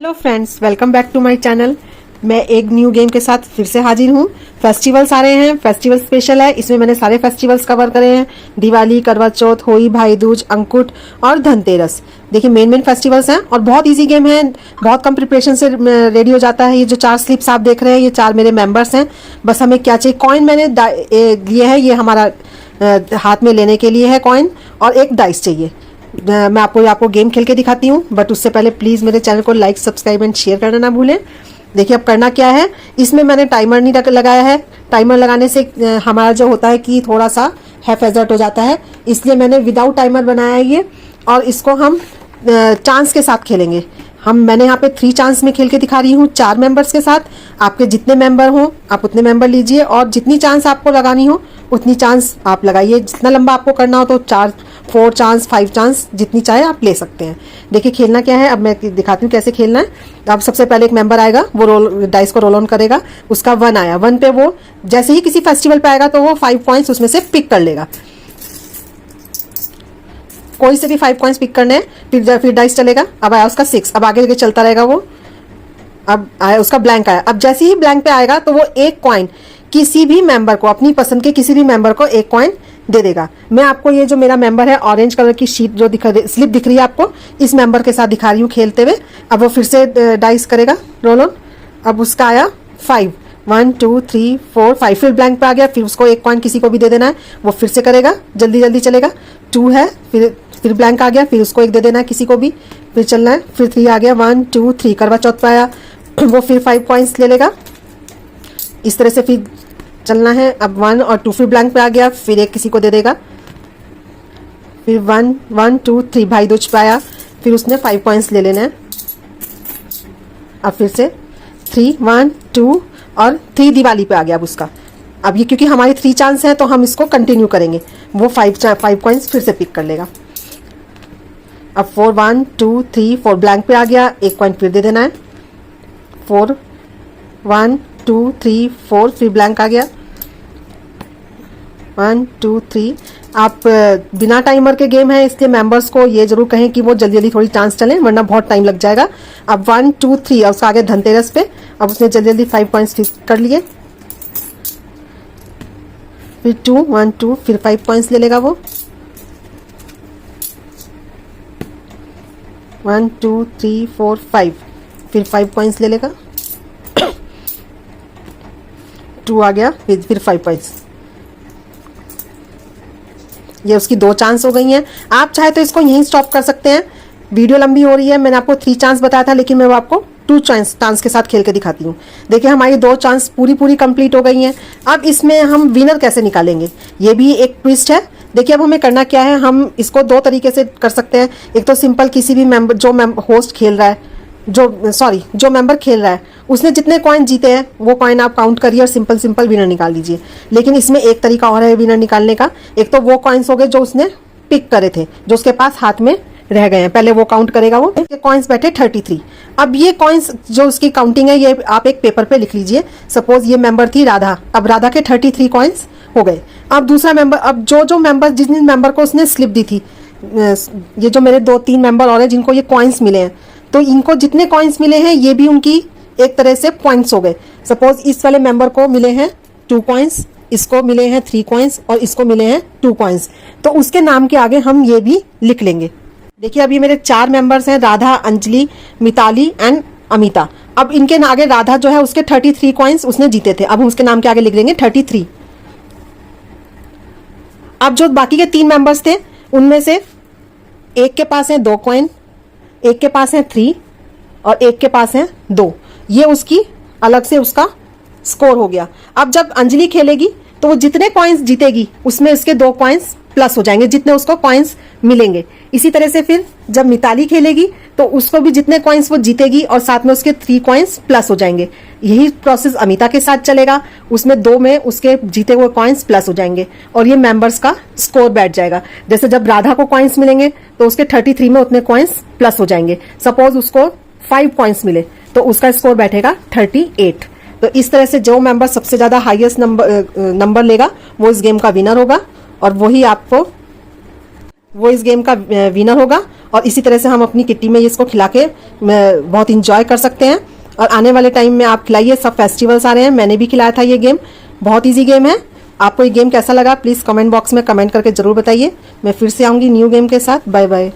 Hello friends, welcome back to my channel. मैं एक new game के साथ फिर से हाजिर हूँ। फेस्टिवल्स आ रहे हैं, फेस्टिवल स्पेशल है। इसमें मैंने सारे फेस्टिवल्स कवर करे हैं। दिवाली, करवा चौथ, होली, भाई दूज, अंकुट और धनतेरस। देखिए मेन फेस्टिवल्स हैं और बहुत इजी गेम है। बहुत कम प्रिपरेशन से रेडी हो जाता है। ये जो 4 स्लिप्स आप देख रहे हैं, ये 4 मेरे मेंबर्स हैं। बस हमें क्या चाहिए, कॉइन मैंने लिए है, ये हमारा हाथ में लेने के लिए है कॉइन, और एक डाइस चाहिए। मैं आपको गेम खेल के दिखाती हूँ, बट उससे पहले प्लीज़ मेरे चैनल को लाइक, सब्सक्राइब एंड शेयर करना ना भूलें। देखिए अब करना क्या है, इसमें मैंने टाइमर नहीं लगाया है। टाइमर लगाने से हमारा जो होता है कि थोड़ा सा हैफेजर्ट हो जाता है, इसलिए मैंने विदाउट टाइमर बनाया है ये। और इसको हम चांस के साथ खेलेंगे। मैंने यहाँ पे 3 चांस में खेल के दिखा रही हूँ 4 मेंबर्स के साथ। आपके जितने मेंबर हो आप उतने मेंबर लीजिए, और जितनी चांस आपको लगानी हो उतनी चांस आप लगाइए। जितना लंबा आपको करना हो तो 4 चांस, 5 चांस, जितनी चाहे आप ले सकते हैं। देखिए खेलना क्या है, अब मैं दिखाती हूँ कैसे खेलना है। अब सबसे पहले एक मेंबर आएगा, वो डाइस को रोल ऑन करेगा। उसका 1 आया, 1 पे वो जैसे ही किसी फेस्टिवल पे आएगा तो वो 5 पॉइंट्स उसमें से पिक कर लेगा। कोई से भी 5 कॉइन्स पिक करने हैं। फिर डाइस चलेगा। अब आया उसका 6, अब आगे चलता रहेगा वो। अब आया उसका ब्लैंक आया। अब जैसे ही ब्लैंक पे आएगा तो वो 1 कॉइन किसी भी मेंबर को, अपनी पसंद के किसी भी मेंबर को 1 कॉइन दे देगा। मैं आपको ये जो मेरा मेंबर है, ऑरेंज कलर की शीट जो स्लिप दिख रही है आपको, इस मेंबर के साथ दिखा रही हूँ खेलते हुए। अब वो फिर से डाइस करेगा रोल ऑन। अब उसका आया 5, 1 2 3 4 5, फिर ब्लैंक पे आ गया। फिर उसको 1 कॉइन किसी को भी दे देना है, वो फिर से करेगा, जल्दी जल्दी चलेगा। 2 है, फिर ब्लैंक आ गया, फिर उसको 1 दे देना है किसी को भी, फिर चलना है। फिर 3 आ गया, 1 2 3, करवा चौथ पे आया, वो फिर 5 कॉइन्स ले लेगा। इस तरह से फिर चलना है। अब 1 और 2 फिर ब्लैंक पे आ गया, फिर 1 किसी को दे देगा। फिर 1 1 2 3, भाई दूज पे आया, फिर उसने 5 कॉइन्स ले लेना है। अब फिर से 3 1 2 और 3 दिवाली पे आ गया अब उसका। अब ये क्योंकि हमारी 3 चांस है तो हम इसको कंटिन्यू करेंगे। वो 5 कॉइन्स फिर से पिक कर लेगा। अब 4 1 2 3 4 ब्लैंक पे आ गया, 1 कॉइन फिर दे देना है। 4 1 2 3 4, फिर ब्लैंक आ गया, 1 2 3। आप बिना टाइमर के गेम है, इसलिए मेंबर्स को ये जरूर कहें कि वो जल्दी जल्दी थोड़ी चांस चलें, वरना बहुत टाइम लग जाएगा। अब 1 2 3, और उसका आगे धनतेरस पे। अब उसने जल्दी जल्दी 5 पॉइंट्स फिक्स कर लिए। फिर 2 1 2, फिर 5 पॉइंट्स ले लेगा वो। 1 2 3 4 5, फिर 5 पॉइंट्स ले लेगा। 2 आ गया, फिर 5 पॉइंट्स। ये उसकी 2 चांस हो गई हैं। आप चाहे तो इसको यहीं स्टॉप कर सकते हैं, वीडियो लंबी हो रही है। मैंने आपको 3 चांस बताया था, लेकिन मैं वो आपको 2 चांस के साथ खेल के दिखाती हूँ। देखिए हमारी 2 चांस पूरी कंप्लीट हो गई हैं। अब इसमें हम विनर कैसे निकालेंगे, ये भी एक ट्विस्ट है। देखिए अब हमें करना क्या है, हम इसको 2 तरीके से कर सकते हैं। एक तो सिंपल, किसी भी मेंबर जो होस्ट खेल रहा है, जो मेंबर खेल रहा है, उसने जितने कॉइन जीते हैं वो कॉइन आप काउंट करिए और सिंपल विनर निकाल लीजिए। लेकिन इसमें एक तरीका और है विनर निकालने का। एक तो वो कॉइन्स हो गए जो उसने पिक करे थे, जो उसके पास हाथ में रह गए हैं, पहले वो काउंट करेगा। वो कॉइन्स बैठे 33। अब ये कॉइन्स जो उसकी काउंटिंग है, ये आप एक पेपर पे लिख लीजिए। सपोज ये मेंबर थी राधा, अब राधा के 33 कॉइन्स हो गए। अब दूसरा मेंबर, अब जो मेंबर, जिस मेंबर को उसने स्लिप दी थी, ये जो मेरे 2-3 मेंबर और हैं जिनको ये कॉइन्स मिले हैं, तो इनको जितने कॉइन्स मिले हैं ये भी उनकी एक तरह से पॉइंट्स हो गए। सपोज इस वाले मेंबर को मिले हैं 2 कॉइन्स, इसको मिले हैं 3 कॉइन्स और इसको मिले हैं 2 कॉइन्स, तो उसके नाम के आगे हम ये भी लिख लेंगे। देखिए अब ये मेरे 4 मेंबर्स हैं, राधा, अंजलि, मिताली एंड अमिता। अब इनके आगे राधा जो है उसके 33 कॉइन्स उसने जीते थे, अब हम उसके नाम के आगे लिख देंगे 33। अब जो बाकी के 3 मेंबर्स थे, उनमें से एक के पास है 2 कॉइन, एक के पास है 3 और एक के पास है 2। ये उसकी अलग से उसका स्कोर हो गया। अब जब अंजलि खेलेगी तो वो जितने कॉइन्स जीतेगी उसमें उसके 2 कॉइन्स प्लस हो जाएंगे, जितने उसको कॉइन्स मिलेंगे। इसी तरह से फिर जब मिताली खेलेगी तो उसको भी जितने कॉइन्स वो जीतेगी और साथ में उसके 3 कॉइन्स प्लस हो जाएंगे। यही प्रोसेस अमिता के साथ चलेगा, उसमें 2 में उसके जीते हुए कॉइन्स प्लस हो जाएंगे और ये मेंबर्स का स्कोर बैठ जाएगा। जैसे जब राधा को कॉइन्स मिलेंगे तो उसके 33 में उतने कॉइन्स प्लस हो जाएंगे। सपोज उसको 5 कॉइन्स मिले तो उसका स्कोर बैठेगा 38। तो इस तरह से जो मेंबर सबसे ज्यादा हाईएस्ट नंबर लेगा वो इस गेम का विनर होगा, और वो इस गेम का विनर होगा। और इसी तरह से हम अपनी किट्टी में इसको खिला के बहुत इंजॉय कर सकते हैं। और आने वाले टाइम में आप खिलाइए, सब फेस्टिवल्स आ रहे हैं, मैंने भी खिलाया था ये गेम, बहुत ईजी गेम है। आपको ये गेम कैसा लगा प्लीज़ कमेंट बॉक्स में कमेंट करके ज़रूर बताइए। मैं फिर से आऊँगी न्यू गेम के साथ। Bye bye.